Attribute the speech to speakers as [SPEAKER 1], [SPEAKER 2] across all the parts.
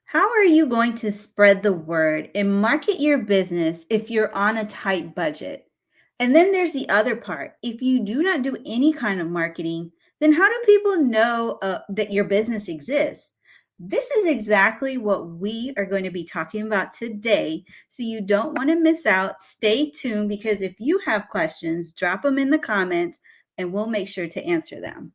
[SPEAKER 1] How are you going to spread the word and market your business if you're on a tight budget? And then there's the other part. If you do not do any kind of marketing, then how do people know that your business exists? This is exactly what we are going to be talking about today. So you don't want to miss out. Stay tuned because if you have questions, drop them in the comments and we'll make sure to answer them.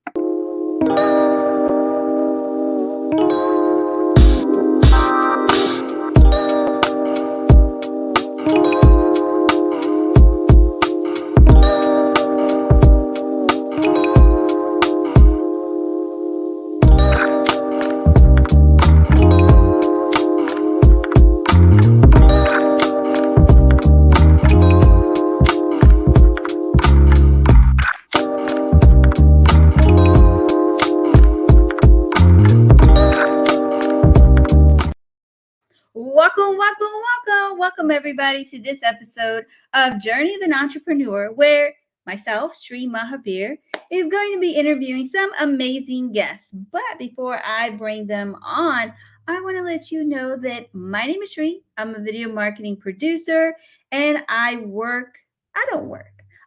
[SPEAKER 1] Welcome everybody to this episode of Journey of an Entrepreneur, where myself, Sri Mahabir, is going to be interviewing some amazing guests. But before I bring them on, I want to let you know that my name is Sri. I'm a video marketing producer, and I don't work.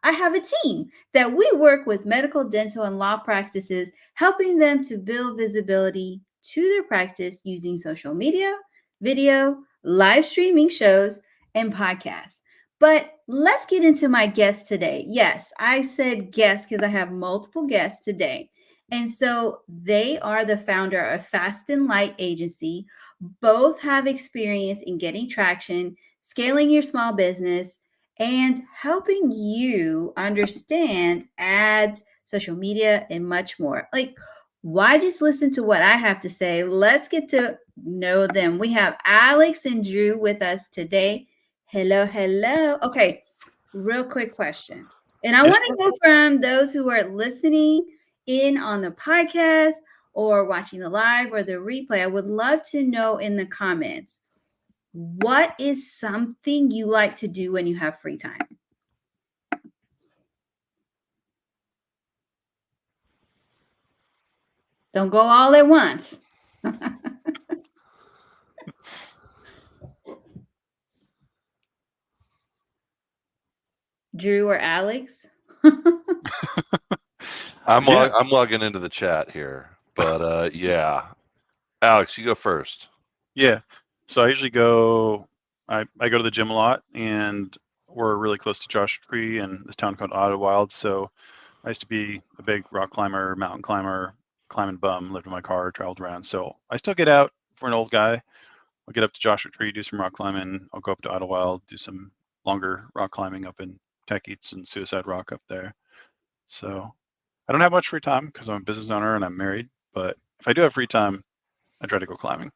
[SPEAKER 1] I have a team that we work with medical, dental, and law practices, helping them to build visibility to their practice using social media, video, live streaming shows, and podcasts. But let's get into my guests today. Yes, I said guests because I have multiple guests today. And so they are the founder of Fast and Light Agency. Both have experience in getting traction, scaling your small business, and helping you understand ads, social media, and much more. Like, why just listen to what I have to say? Let's get to know them. We have Alex and Drew with us today. Hello. Okay, real quick question. And I
[SPEAKER 2] Yes,
[SPEAKER 1] want to know from those who are listening in on the podcast or watching the live or the replay, I would love to know in the comments, what is something you like to do when you have free time? Don't go all at once. Drew or Alex?
[SPEAKER 3] I'm
[SPEAKER 2] yeah,
[SPEAKER 3] I'm logging into the chat here, but yeah, Alex, you go first.
[SPEAKER 2] yeah. So I usually go. I go to the gym a lot, and we're really close to Joshua Tree and this town called Idlewild. So I used to be a big rock climber, mountain climber, climbing bum. Lived in my car, traveled around. So I still get out for an old guy. I'll get up to Joshua Tree, do some rock climbing. I'll go up to Idlewild, do some longer rock climbing up in Techies and Suicide Rock up there. So I don't have much free time because I'm a business owner and I'm married. But if I do have free time, I try to go climbing.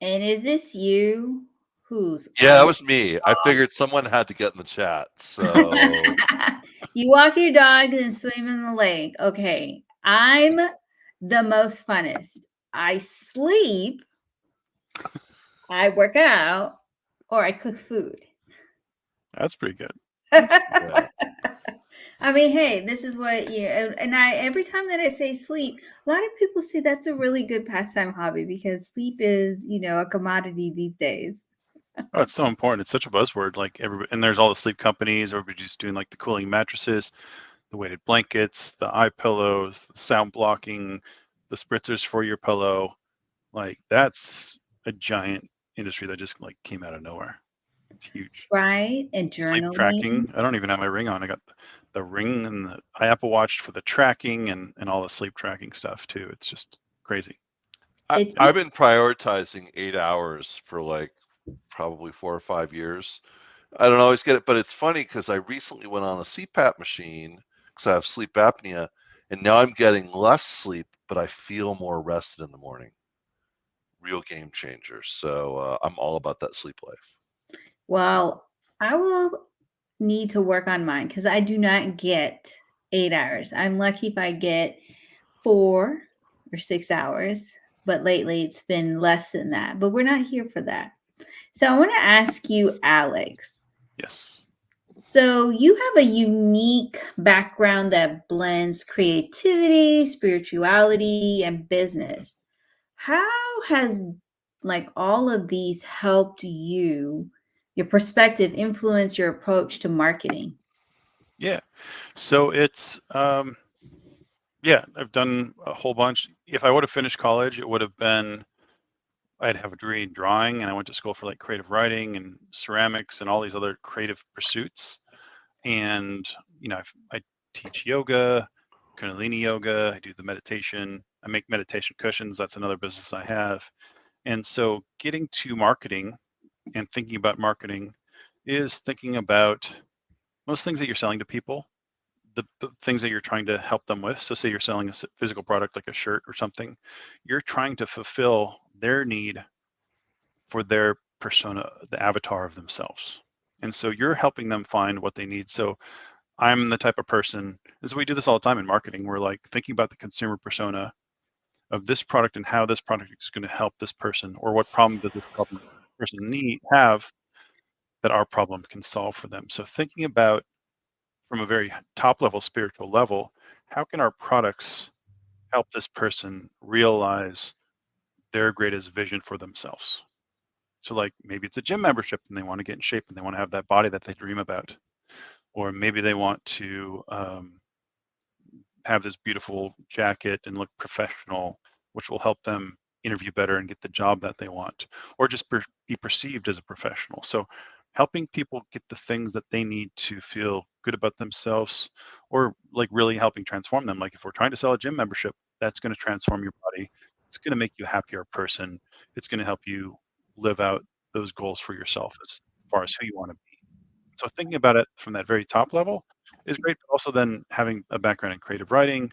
[SPEAKER 1] And is this you? Who's
[SPEAKER 3] Yeah, that was me. I figured someone had to get in the chat, so
[SPEAKER 1] You walk your dog and swim in the lake. Okay. I'm the most funnest. I sleep, I work out, or I cook food.
[SPEAKER 2] That's pretty good.
[SPEAKER 3] yeah.
[SPEAKER 1] I mean, hey, this is what and I every time that I say sleep, a lot of people say that's a really good pastime hobby because sleep is, a commodity these days.
[SPEAKER 2] Oh, it's so important. It's such a buzzword. Like everybody, and there's all the sleep companies. Everybody's doing like the cooling mattresses, the weighted blankets, the eye pillows, the sound blocking, the spritzers for your pillow. Like that's a giant industry that just like came out of nowhere. It's huge.
[SPEAKER 1] Right? And
[SPEAKER 2] Sleep
[SPEAKER 1] journaling.
[SPEAKER 2] tracking. I don't even have my ring on. I got the ring and the Apple Watch for the tracking and all the sleep tracking stuff too. It's just crazy.
[SPEAKER 1] It's
[SPEAKER 3] I've been prioritizing 8 hours for like probably 4 or 5 years. I don't always get it, but it's funny because I recently went on a CPAP machine because I have sleep apnea, and now I'm getting less sleep, but I feel more rested in the morning. Real game changer. So I'm all about that sleep life.
[SPEAKER 1] Well, I will need to work on mine because I do not get 8 hours. I'm lucky if I get 4 or 6 hours, but lately it's been less than that. But we're not here for that. So I want to ask you, Alex.
[SPEAKER 2] Yes.
[SPEAKER 1] So you have a unique background that blends creativity, spirituality, and business. How has like all of these helped you, your perspective influence your approach to marketing?
[SPEAKER 2] Yeah. So it's yeah, I've done a whole bunch. If I would have finished college, it would have been I'd have a degree in drawing, and I went to school for like creative writing and ceramics and all these other creative pursuits. And I teach yoga, Kundalini yoga. I do the meditation. I make meditation cushions. That's another business I have. And so, getting to marketing and thinking about marketing is thinking about most things that you're selling to people, the things that you're trying to help them with. So, say you're selling a physical product like a shirt or something, you're trying to fulfill their need for their persona, the avatar of themselves. And so, you're helping them find what they need. So, I'm the type of person, as we do this all the time in marketing, we're like thinking about the consumer persona of this product and how this product is going to help this person, or what problem does this person have that our problem can solve for them. So thinking about from a very top level spiritual level, how can our products help this person realize their greatest vision for themselves? So like maybe it's a gym membership and they want to get in shape and they want to have that body that they dream about, or maybe they want to have this beautiful jacket and look professional, which will help them interview better and get the job that they want, or just be perceived as a professional. So, helping people get the things that they need to feel good about themselves, or like really helping transform them. Like if we're trying to sell a gym membership, that's going to transform your body. It's going to make you a happier person. It's going to help you live out those goals for yourself as far as who you want to be. So thinking about it from that very top level is great, but also then having a background in creative writing,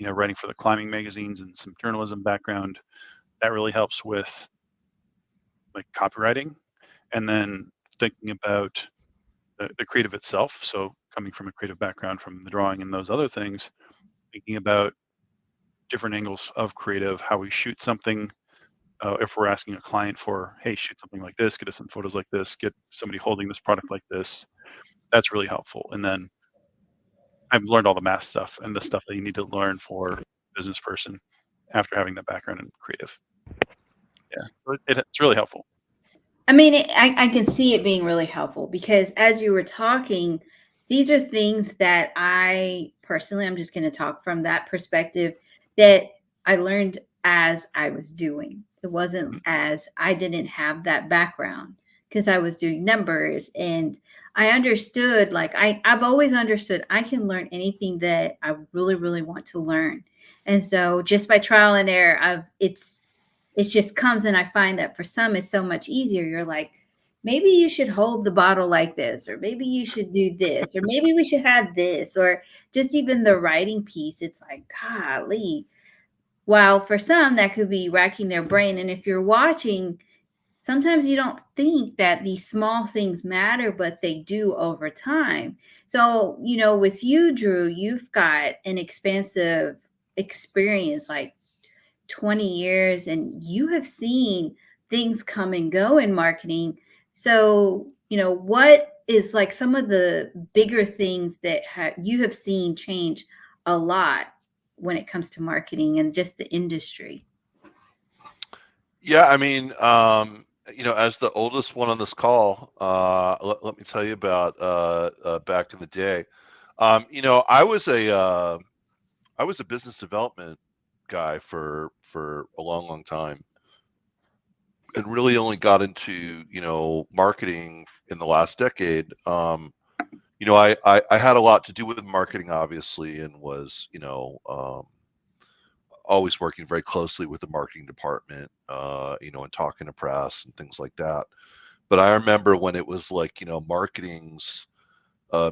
[SPEAKER 2] writing for the climbing magazines and some journalism background, that really helps with like copywriting. And then thinking about the creative itself. So coming from a creative background from the drawing and those other things, thinking about different angles of creative, how we shoot something. If we're asking a client for, hey, shoot something like this, get us some photos like this, get somebody holding this product like this, that's really helpful. And then I've learned all the math stuff and the stuff that you need to learn for a business person after having that background in creative. Yeah, so it's really helpful.
[SPEAKER 1] I mean, I can see it being really helpful because as you were talking, these are things that I personally, I'm just going to talk from that perspective that I learned as I was doing. It wasn't
[SPEAKER 2] Mhm.
[SPEAKER 1] as I didn't have that background because I was doing numbers and I understood, like, I've always understood I can learn anything that I really, really want to learn. And so just by trial and error, it just comes, and I find that for some it's so much easier. You're like, maybe you should hold the bottle like this, or maybe you should do this, or maybe we should have this, or just even the writing piece. It's like, golly. While for some that could be racking their brain. And if you're watching, sometimes you don't think that these small things matter, but they do over time. So, with you, Drew, you've got an expansive experience, like 20 years, and you have seen things come and go in marketing. So, what is like some of the bigger things that you have seen change a lot when it comes to marketing and just the industry?
[SPEAKER 3] Yeah, I mean, as the oldest one on this call, let me tell you about back in the day. I was a business development guy for a long, long time, and really only got into marketing in the last decade. I had a lot to do with marketing, obviously, and was always working very closely with the marketing department, and talking to press and things like that. But I remember when it was like, marketing's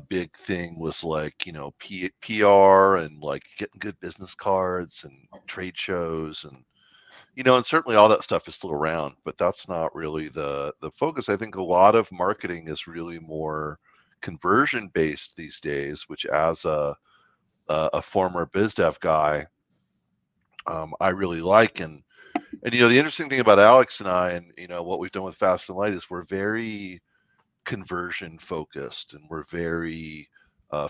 [SPEAKER 3] big thing was like, PR and like getting good business cards and trade shows and certainly all that stuff is still around, but that's not really the focus. I think a lot of marketing is really more conversion based these days, which as a former biz dev guy, I really like. And the interesting thing about Alex and I, and what we've done with Fast and Light, is we're very conversion focused, and we're very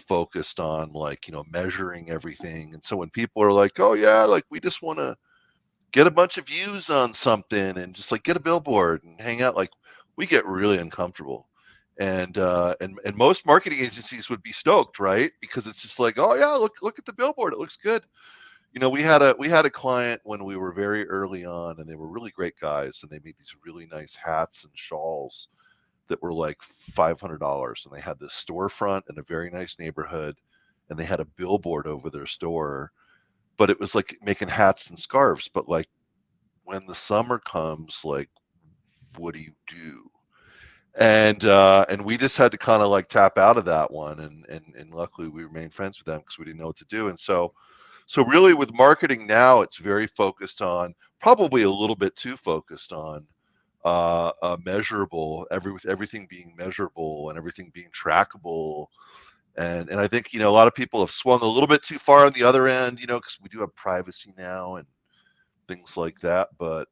[SPEAKER 3] focused on like measuring everything. And so when people are like, oh yeah, like we just want to get a bunch of views on something and just like get a billboard and hang out. Like we get really uncomfortable. And most marketing agencies would be stoked, right? Because it's just like, oh yeah, look at the billboard, it looks good. You know, we had a client when we were very early on, and they were really great guys, and they made these really nice hats and shawls that were like $500, and they had this storefront in a very nice neighborhood, and they had a billboard over their store, but it was like making hats and scarves. But like when the summer comes, like what do you do? And we just had to kind of like tap out of that one, and luckily we remained friends with them because we didn't know what to do. And so really with marketing now, it's very focused on, probably a little bit too focused on measurable, everything being measurable and everything being trackable. And I think, you know, a lot of people have swung a little bit too far on the other end, you know, because we do have privacy now and things like that. But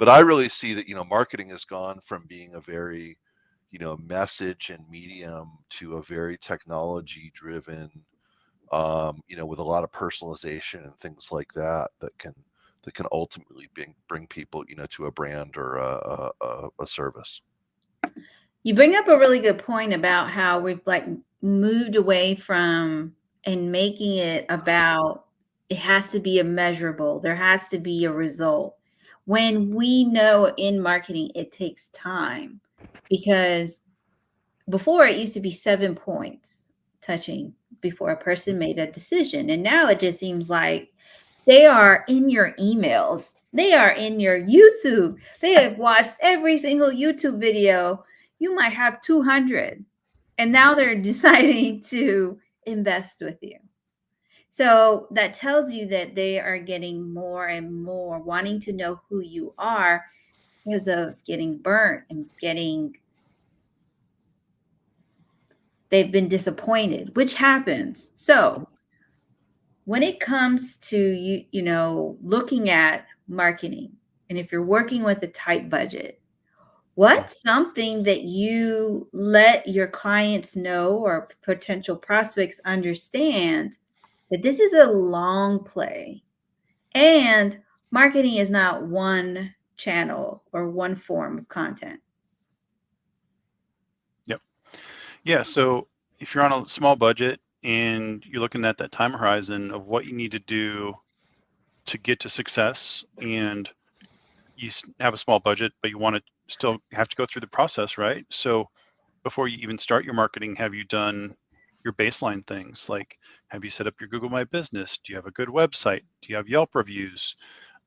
[SPEAKER 3] I really see that, you know, marketing has gone from being a very, you know, message and medium to a very technology driven, you know, with a lot of personalization and things like that that can ultimately bring people, you know, to a brand or a service.
[SPEAKER 1] You bring up a really good point about how we've like moved away from and making it about it has to be a measurable, there has to be a result. When we know in marketing it takes time, because before it used to be 7 points touching before a person made a decision, and now it just seems like they are in your emails. They are in your YouTube. They have watched every single YouTube video. You might have 200. And now they're deciding to invest with you. So that tells you that they are getting more and more wanting to know who you are because of getting burnt and they've been disappointed, which happens. So when it comes to you know, looking at marketing, and if you're working with a tight budget, what's something that you let your clients know or potential prospects understand that this is a long play and marketing is not one channel or one form of content?
[SPEAKER 2] Yep. Yeah. So if you're on a small budget and you're looking at that time horizon of what you need to do to get to success, and you have a small budget, but you want to still have to go through the process, right? So before you even start your marketing, have you done your baseline things? Like, have you set up your Google My Business? Do you have a good website? Do you have Yelp reviews?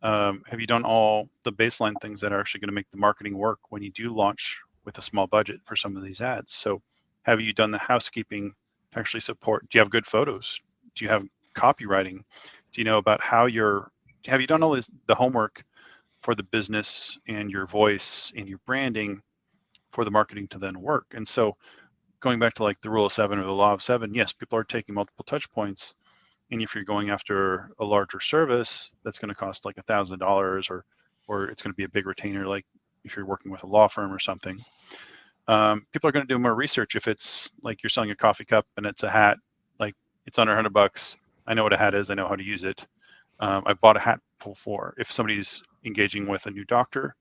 [SPEAKER 2] Have you done all the baseline things that are actually going to make the marketing work when you do launch with a small budget for some of these ads? So have you done the housekeeping to actually support? Do you have good photos? Do you have copywriting? Do you know about have you done all the homework for the business and your voice and your branding for the marketing to then work? And so going back to like the rule of 7 or the law of 7, yes, people are taking multiple touch points. And if you're going after a larger service, that's going to cost like $1,000, or it's going to be a big retainer, like if you're working with a law firm or something. People are going to do more research. If it's like you're selling a coffee cup and it's a hat, like it's under $100. I know what a hat is. I know how to use it. I've bought a hat before. If somebody's engaging with a new doctor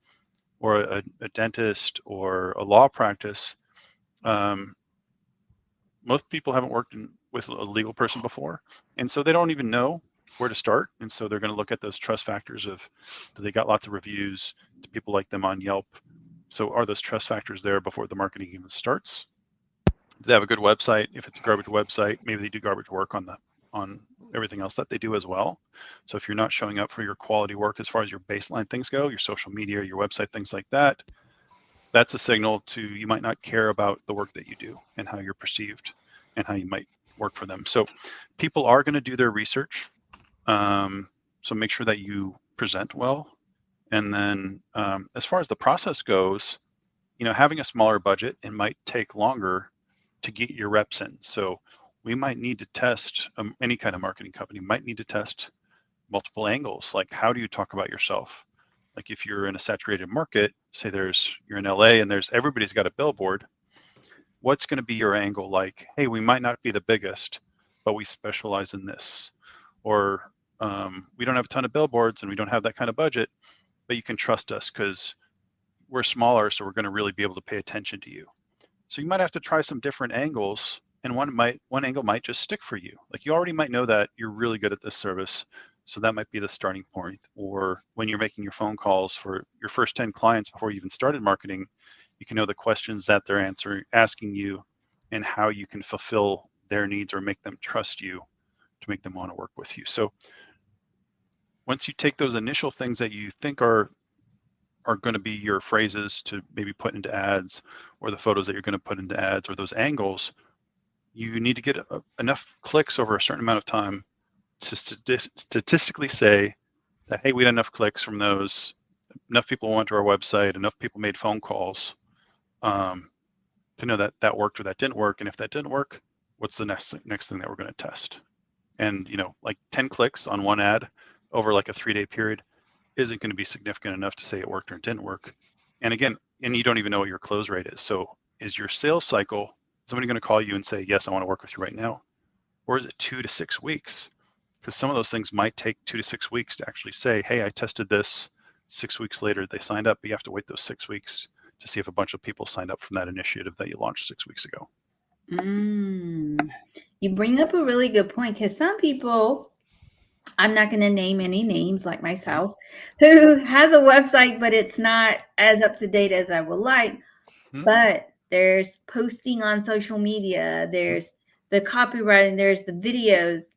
[SPEAKER 2] or a dentist or a law practice, most people haven't worked with a legal person before, and so they don't even know where to start. And so they're going to look at those trust factors of, do they got lots of reviews? Do people like them on Yelp? So are those trust factors there before the marketing even starts? Do they have a good website? If it's a garbage website, maybe they do garbage work on everything else that they do as well. So if you're not showing up for your quality work as far as your baseline things go, your social media, your website, things like that, that's a signal to, you might not care about the work that you do and how you're perceived and how you might work for them. So people are going to do their research. So make sure that you present well. And then as far as the process goes, you know, having a smaller budget, it might take longer to get your reps in. So we might need to test, any kind of marketing company might need to test multiple angles. Like, how do you talk about yourself? Like if you're in a saturated market, say you're in LA and everybody's got a billboard, what's going to be your angle? Like, hey, we might not be the biggest, but we specialize in this. Or We don't have a ton of billboards and we don't have that kind of budget, but you can trust us because we're smaller, so we're going to really be able to pay attention to you. So you might have to try some different angles, and one angle might just stick for you. Like you already might know that you're really good at this service, so that might be the starting point. Or when you're making your phone calls for your first 10 clients before you even started marketing, you can know the questions that they're asking you, and how you can fulfill their needs or make them trust you to make them want to work with you. So once you take those initial things that you think are going to be your phrases to maybe put into ads, or the photos that you're going to put into ads, or those angles, you need to get enough clicks over a certain amount of time to statistically say that, hey, we had enough clicks from those, enough people went to our website, enough people made phone calls, to know that that worked or that didn't work. And if that didn't work, what's the next thing that we're going to test? And like 10 clicks on one ad over like a 3-day period isn't going to be significant enough to say it worked or it didn't work. And again, you don't even know what your close rate is. So is your sales cycle somebody going to call you and say, yes, I want to work with you right now? Or is it 2 to 6 weeks? Because some of those things might take 2 to 6 weeks to actually say, hey, I tested this. 6 weeks later, they signed up, but you have to wait those 6 weeks to see if a bunch of people signed up from that initiative that you launched 6 weeks ago.
[SPEAKER 1] You bring up a really good point, because some people, I'm not going to name any names like myself, who has a website, but it's not as up to date as I would like. But there's posting on social media, there's the copywriting, there's the videos.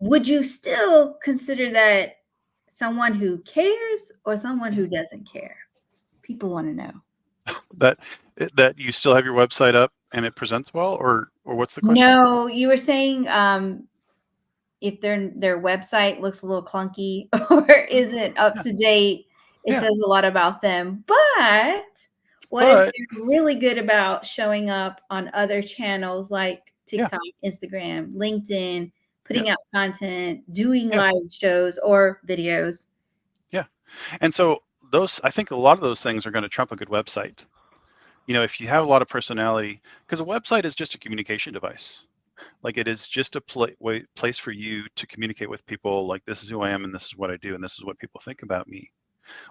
[SPEAKER 1] Would you still consider that someone who cares or someone who doesn't care? People want to know.
[SPEAKER 2] That you still have your website up and it presents well, or what's the question?
[SPEAKER 1] No, you were saying if their website looks a little clunky or isn't up to date, it says a lot about them. But what if they're really good about showing up on other channels like TikTok, Instagram, LinkedIn, putting out content, doing live shows or videos?
[SPEAKER 2] Yeah. And so I think a lot of those things are going to trump a good website. If you have a lot of personality, because a website is just a communication device. Like it is just a place for you to communicate with people, like, this is who I am and this is what I do and this is what people think about me.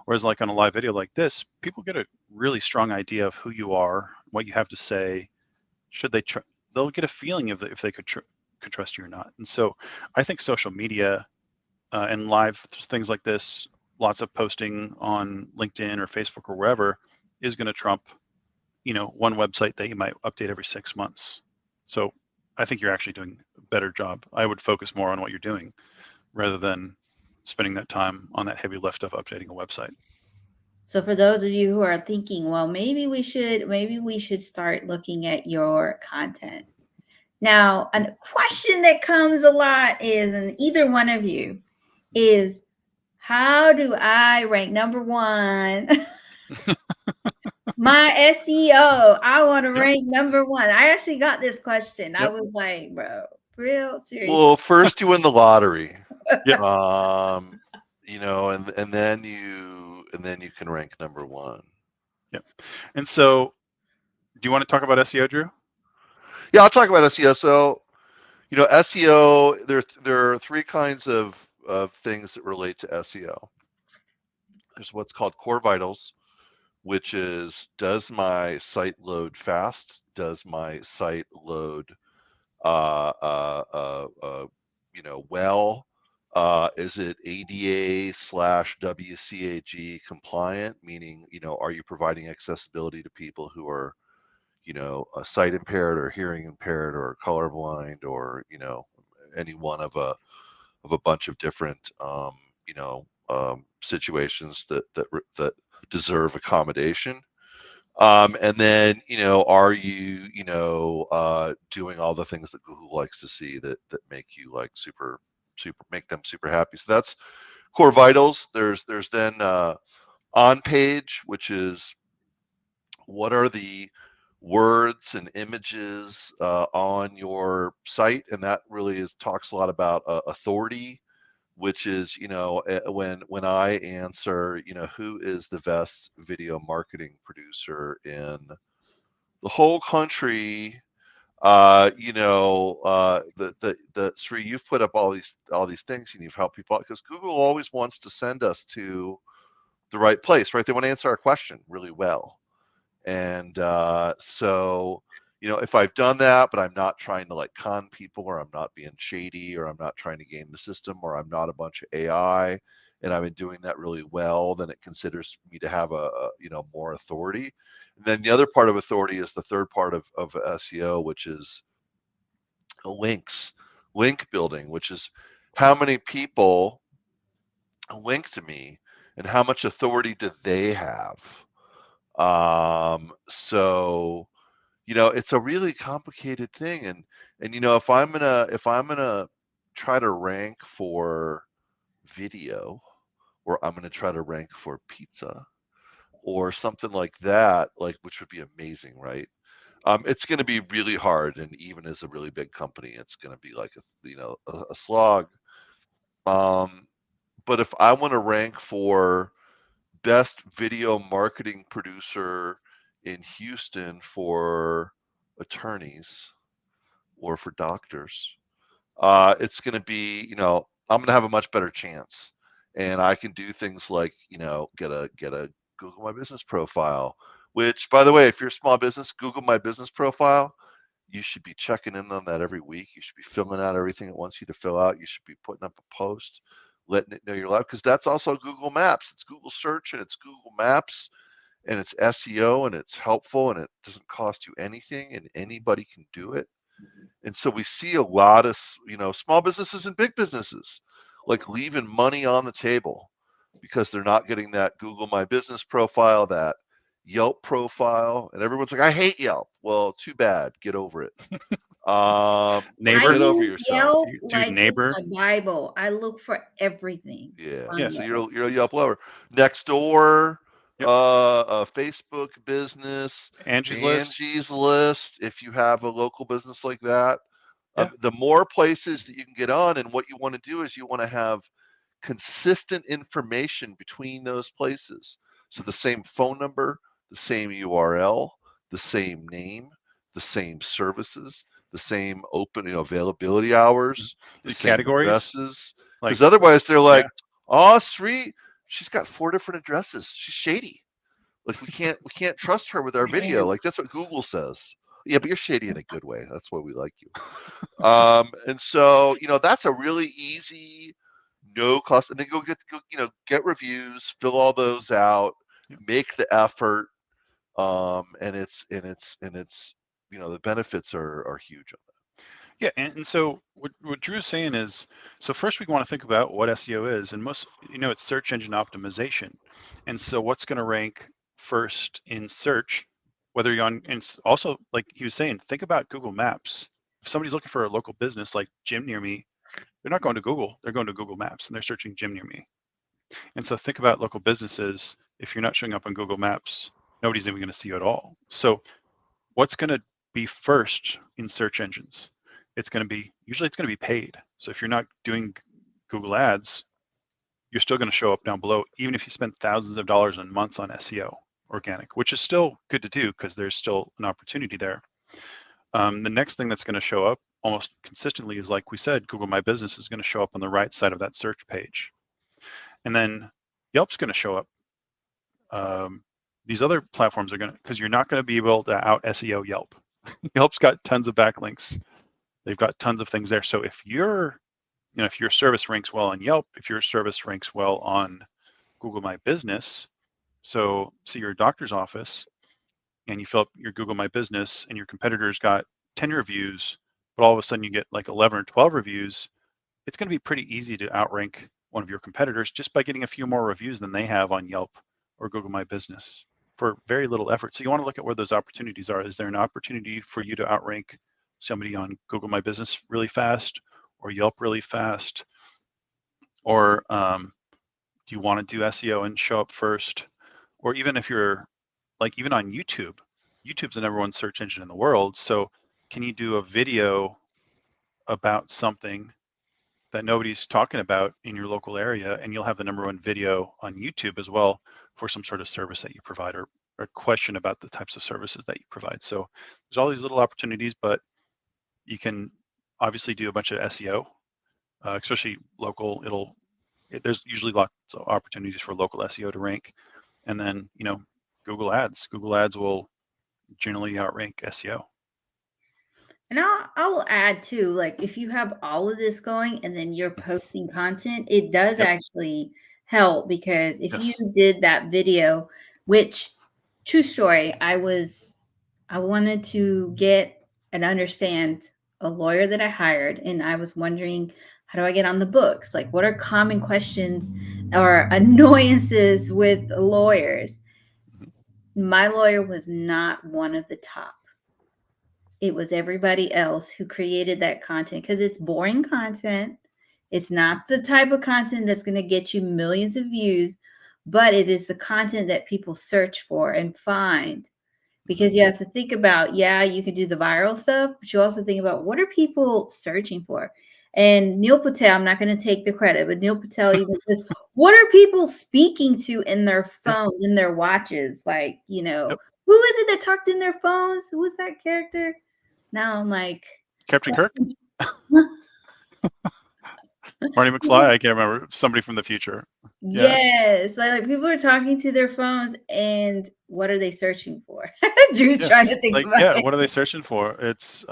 [SPEAKER 2] Whereas like on a live video like this, people get a really strong idea of who you are, what you have to say. They'll get a feeling of if they could trust you or not. And so I think social media and live things like this, lots of posting on LinkedIn or Facebook or wherever, is going to trump one website that you might update every 6 months. So I think you're actually doing a better job. I would focus more on what you're doing rather than spending that time on that heavy lift of updating a website.
[SPEAKER 1] So for those of you who are thinking, well, maybe we should start looking at your content. Now, a question that comes a lot is, and either one of you, is how do I rank number one? My SEO, I want to rank number one. I actually got this question. I was like, bro, real serious.
[SPEAKER 3] Well, first you win the lottery.
[SPEAKER 2] Yep.
[SPEAKER 3] And then you can rank number one.
[SPEAKER 2] Yep. And so, do you want to talk about SEO, Drew?
[SPEAKER 3] Yeah, I'll talk about SEO. So, SEO, there are 3 kinds of things that relate to SEO. There's what's called core vitals, which is, does my site load fast? Does my site load well? Is it ADA/WCAG compliant? Meaning, are you providing accessibility to people who are, sight impaired or hearing impaired or colorblind, or any one of a bunch of different situations that deserve accommodation. And then, are you, doing all the things that Google likes to see that make you like make them super happy. So that's core vitals. There's then on page, which is, what are the words and images on your site? And that really talks a lot about authority, which is, when I answer, who is the best video marketing producer in the whole country, Sri, you've put up all these things and you've helped people out because Google always wants to send us to the right place, right? They want to answer our question really well. And so, if I've done that, but I'm not trying to like con people, or I'm not being shady, or I'm not trying to game the system, or I'm not a bunch of AI, and I've been doing that really well, then it considers me to have more authority. And then the other part of authority is the third part of SEO, which is link building, which is how many people link to me and how much authority do they have. So it's a really complicated thing, and if I'm gonna try to rank for video, or I'm gonna try to rank for pizza or something like that, like, which would be amazing, right? It's going to be really hard, and even as a really big company, it's going to be like a slog. But if I want to rank for best video marketing producer in Houston for attorneys or for doctors, it's going to be, I'm going to have a much better chance, and I can do things like, get a Google My Business profile. Which, by the way, if you're a small business, Google My Business profile, you should be checking in on that every week. You should be filling out everything it wants you to fill out. You should be putting up a post, letting it know you're live, because that's also Google Maps. It's Google Search and it's Google Maps, and it's SEO, and it's helpful, and it doesn't cost you anything, and anybody can do it. And so we see a lot of small businesses and big businesses like leaving money on the table because they're not getting that Google My Business profile, that Yelp profile, and everyone's like, I hate Yelp. Well, too bad. Get over it.
[SPEAKER 2] Neighbor,
[SPEAKER 3] Get over
[SPEAKER 1] use
[SPEAKER 3] yourself.
[SPEAKER 1] Yelp
[SPEAKER 2] dude,
[SPEAKER 1] like it's
[SPEAKER 2] Neighbor.
[SPEAKER 1] my Bible. I look for everything
[SPEAKER 3] Yeah.
[SPEAKER 2] Yeah.
[SPEAKER 1] on
[SPEAKER 3] So
[SPEAKER 1] Yelp.
[SPEAKER 3] you're a Yelp lover. Nextdoor,
[SPEAKER 2] Yep.
[SPEAKER 3] a Facebook business,
[SPEAKER 2] Angie's List.
[SPEAKER 3] Angie's List. If you have a local business like that,
[SPEAKER 2] Yeah.
[SPEAKER 3] the more places that you can get on, and what you want to do is you want to have consistent information between those places. So the same phone number, the same URL, the same name, the same services, the same open availability hours, the
[SPEAKER 2] The
[SPEAKER 3] same
[SPEAKER 2] categories,
[SPEAKER 3] addresses.
[SPEAKER 2] like,
[SPEAKER 3] Because otherwise they're like,
[SPEAKER 2] yeah,
[SPEAKER 3] oh, Sri, she's got 4 different addresses. She's shady. Like we can't trust her with our video.
[SPEAKER 1] Man,
[SPEAKER 3] Like that's what Google says. Yeah, but you're shady in a good way. That's why we like you. And so, that's a really easy, no cost, and then get reviews, fill all those out,
[SPEAKER 2] yeah,
[SPEAKER 3] make the effort, and it's the benefits are huge on
[SPEAKER 2] yeah. And so what Drew is saying is, so first we want to think about what SEO is, and most, it's search engine optimization. And so what's going to rank first in search, whether you're on, and also like he was saying, think about Google Maps. If somebody's looking for a local business like gym near me, they're not going to Google, they're going to Google Maps and they're searching gym near me. And so think about local businesses. If you're not showing up on Google Maps, nobody's even going to see you at all. So what's going to be first in search engines? Usually it's going to be paid. So if you're not doing Google ads, you're still going to show up down below, even if you spend thousands of dollars in months on SEO organic, which is still good to do because there's still an opportunity there. The next thing that's going to show up almost consistently is, like we said, Google My Business is going to show up on the right side of that search page. And then Yelp's going to show up. These other platforms are going to, because you're not going to be able to out SEO Yelp. Yelp's got tons of backlinks. They've got tons of things there. So if your service ranks well on Yelp, if your service ranks well on Google My Business, so you're a doctor's office and you fill up your Google My Business and your competitor's got 10 reviews, but all of a sudden you get like 11 or 12 reviews, it's going to be pretty easy to outrank one of your competitors just by getting a few more reviews than they have on Yelp or Google My Business for very little effort. So you want to look at where those opportunities are. Is there an opportunity for you to outrank somebody on Google My Business really fast or Yelp really fast? Or do you want to do SEO and show up first? Or even if you're like, even on YouTube, YouTube's the #1 search engine in the world. So can you do a video about something that nobody's talking about in your local area, and you'll have the #1 video on YouTube as well for some sort of service that you provide, or a question about the types of services that you provide. So there's all these little opportunities, but You can obviously do a bunch of SEO, especially local. There's usually lots of opportunities for local SEO to rank, and then Google Ads. Google Ads will generally outrank SEO.
[SPEAKER 1] And I will add too, like if you have all of this going and then you're posting content, it does
[SPEAKER 2] Yep.
[SPEAKER 1] actually help, because if you
[SPEAKER 2] Yes.
[SPEAKER 1] did that video, which true story, I wanted to get and understand a lawyer that I hired, and I was wondering, how do I get on the books? Like, what are common questions or annoyances with lawyers?
[SPEAKER 2] Mhm.
[SPEAKER 1] My lawyer was not one of the top. It was everybody else who created that content, because it's boring content. It's not the type of content that's going to get you millions of views, but it is the content that people search for and find.
[SPEAKER 2] Mhm.
[SPEAKER 1] Because you have to think about, yeah, you can do the viral stuff, but you also think about, what are people searching for? And Neil Patel, I'm not going to take the credit, but Neil Patel even says, what are people speaking to in their
[SPEAKER 2] Yeah.
[SPEAKER 1] phones, in their watches? Like,
[SPEAKER 2] Yep.
[SPEAKER 1] who is it that talked in their phones? Who was that character? Now I'm like,
[SPEAKER 2] Captain Kirk, Marty McFly. I can't remember. Somebody from the future. Yeah.
[SPEAKER 1] yes, like people are talking to their phones, and what are they searching for? Drew's
[SPEAKER 2] Yeah.
[SPEAKER 1] trying to think
[SPEAKER 2] Like,
[SPEAKER 1] about
[SPEAKER 2] yeah.
[SPEAKER 1] it.
[SPEAKER 2] What are they searching for? It's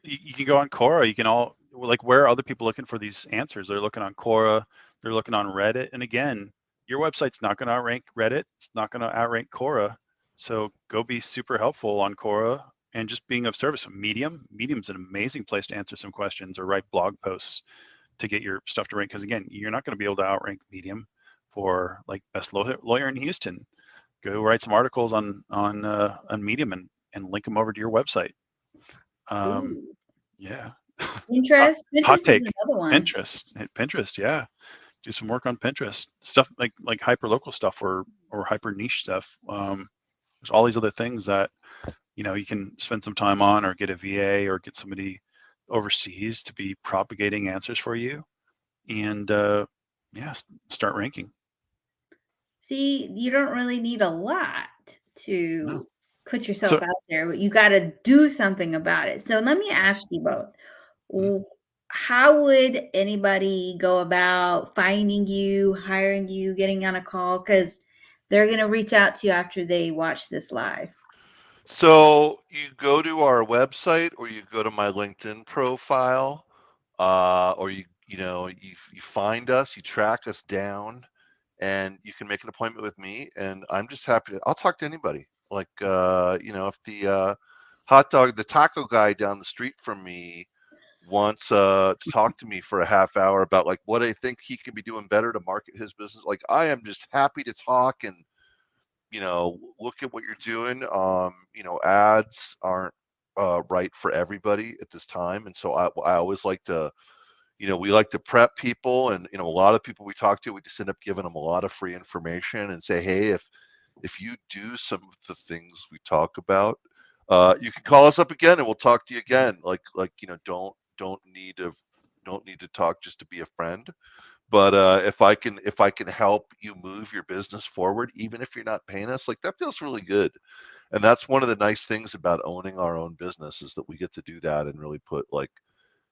[SPEAKER 2] you can go on Quora. You can all like, where are other people looking for these answers? They're looking on Quora. They're looking on Reddit. And again, your website's not going to outrank Reddit. It's not going to outrank Quora. So go be super helpful on Quora and just being of service. Medium's an amazing place to answer some questions or write blog posts to get your stuff to rank. Because again, you're not going to be able to outrank Medium for like best lawyer in Houston. Go write some articles on Medium and link them over to your website. Um,
[SPEAKER 1] Ooh.
[SPEAKER 2] yeah. hot,
[SPEAKER 1] Pinterest.
[SPEAKER 2] hot
[SPEAKER 1] Pinterest is
[SPEAKER 2] take.
[SPEAKER 1] another one.
[SPEAKER 2] Pinterest. Hit Pinterest. Yeah. Do some work on Pinterest. Stuff like hyper local stuff or hyper niche stuff. There's all these other things that you can spend some time on, or get a VA, or get somebody overseas to be propagating answers for you, and yeah, start ranking.
[SPEAKER 1] See, you don't really need a lot
[SPEAKER 2] No.
[SPEAKER 1] to put yourself
[SPEAKER 2] So
[SPEAKER 1] out there, but you got to do something about it. So let me ask
[SPEAKER 2] yes.
[SPEAKER 1] you both.
[SPEAKER 2] Mhm.
[SPEAKER 1] How would anybody go about finding you, hiring you, getting on a call? Because they're going to reach out to you after they watch this live.
[SPEAKER 3] So you go to our website, or you go to my LinkedIn profile, or you find us, you track us down, and you can make an appointment with me. And I'm just happy to. I'll talk to anybody. Like if the taco guy down the street from me wants to talk to me for a half hour about like what I think he can be doing better to market his business, like I am just happy to talk and look at what you're doing. Ads aren't right for everybody at this time, and so I always like to, we like to prep people, and a lot of people we talk to, we just end up giving them a lot of free information and say, hey, if you do some of the things we talk about, you can call us up again and we'll talk to you again. Don't need to talk just to be a friend. But if I can help you move your business forward, even if you're not paying us, like that feels really good. And that's one of the nice things about owning our own business, is that we get to do that and really put like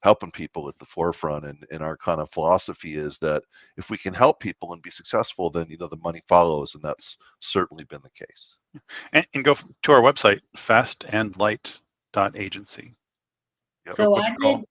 [SPEAKER 3] helping people at the forefront. And our kind of philosophy is that if we can help people and be successful, then the money follows, and that's certainly been the case.
[SPEAKER 2] And go to our website, fastandlight.agency.
[SPEAKER 3] Yep.
[SPEAKER 2] Go
[SPEAKER 1] So
[SPEAKER 2] book a call.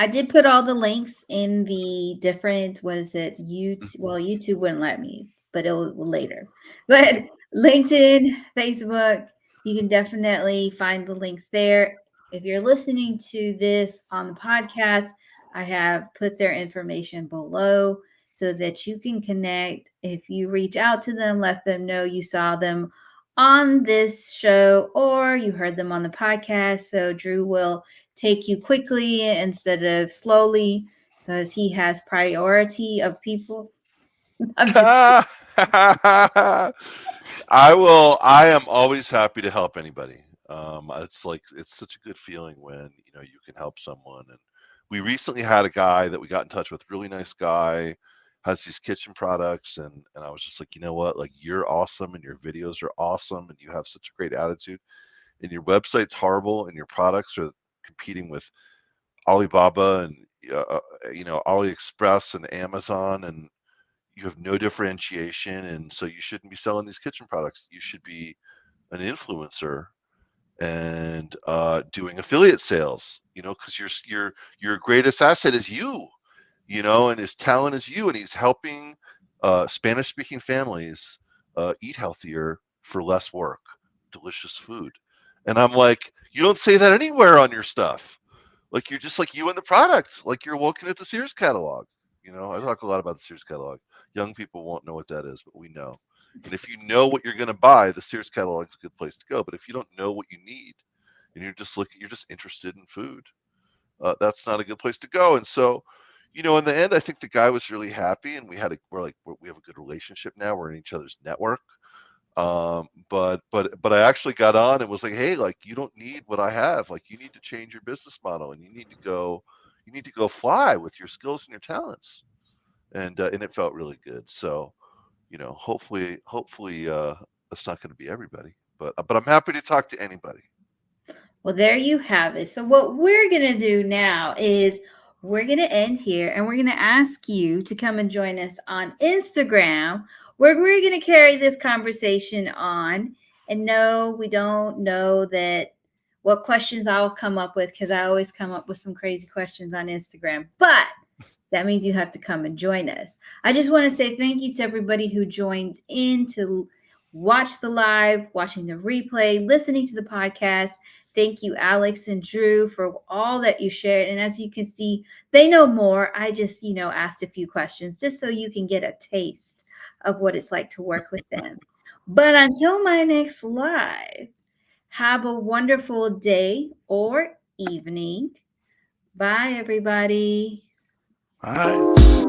[SPEAKER 1] I did put all the links in the different, what is it? YouTube. Well, YouTube wouldn't let me, but it'll later. But LinkedIn, Facebook, you can definitely find the links there. If you're listening to this on the podcast, I have put their information below so that you can connect. If you reach out to them, let them know you saw them on this show or you heard them on the podcast. So Drew will take you quickly instead of slowly, because he has priority of people. I'm just
[SPEAKER 3] I am always happy to help anybody. It's such a good feeling when you can help someone. And we recently had a guy that we got in touch with, really nice guy, has these kitchen products, and I was just like, you know what, like you're awesome and your videos are awesome and you have such a great attitude, and your website's horrible and your products are competing with Alibaba and AliExpress and Amazon, and you have no differentiation, and so you shouldn't be selling these kitchen products. You should be an influencer and doing affiliate sales, because your greatest asset is you, and his talent is you, and he's helping Spanish speaking families eat healthier for less work, delicious food. And I'm like, you don't say that anywhere on your stuff. Like, you're just like you and the product, like you're looking at the Sears catalog. I talk a lot about the Sears catalog. Young people won't know what that is, but we know. And if you know what you're going to buy, the Sears catalog is a good place to go. But if you don't know what you need, and you're just interested in food, that's not a good place to go. And so, in the end, I think the guy was really happy, and we have a good relationship now. We're in each other's network. But I actually got on and was like, hey, like, you don't need what I have. Like, you need to change your business model, and you need to go fly with your skills and your talents. And it felt really good. So, hopefully, it's not going to be everybody, but I'm happy to talk to anybody.
[SPEAKER 1] Well, there you have it. So what we're going to do now is we're going to end here, and we're going to ask you to come and join us on Instagram, where we're going to carry this conversation on. And no, we don't know that what questions I'll come up with, because I always come up with some crazy questions on Instagram. But that means you have to come and join us. I just want to say thank you to everybody who joined in to watch the live, watching the replay, listening to the podcast. Thank you, Alex and Drew, for all that you shared. And as you can see, they know more. I just, asked a few questions just so you can get a taste of what it's like to work with them. But until my next live, have a wonderful day or evening. Bye, everybody.
[SPEAKER 2] Bye.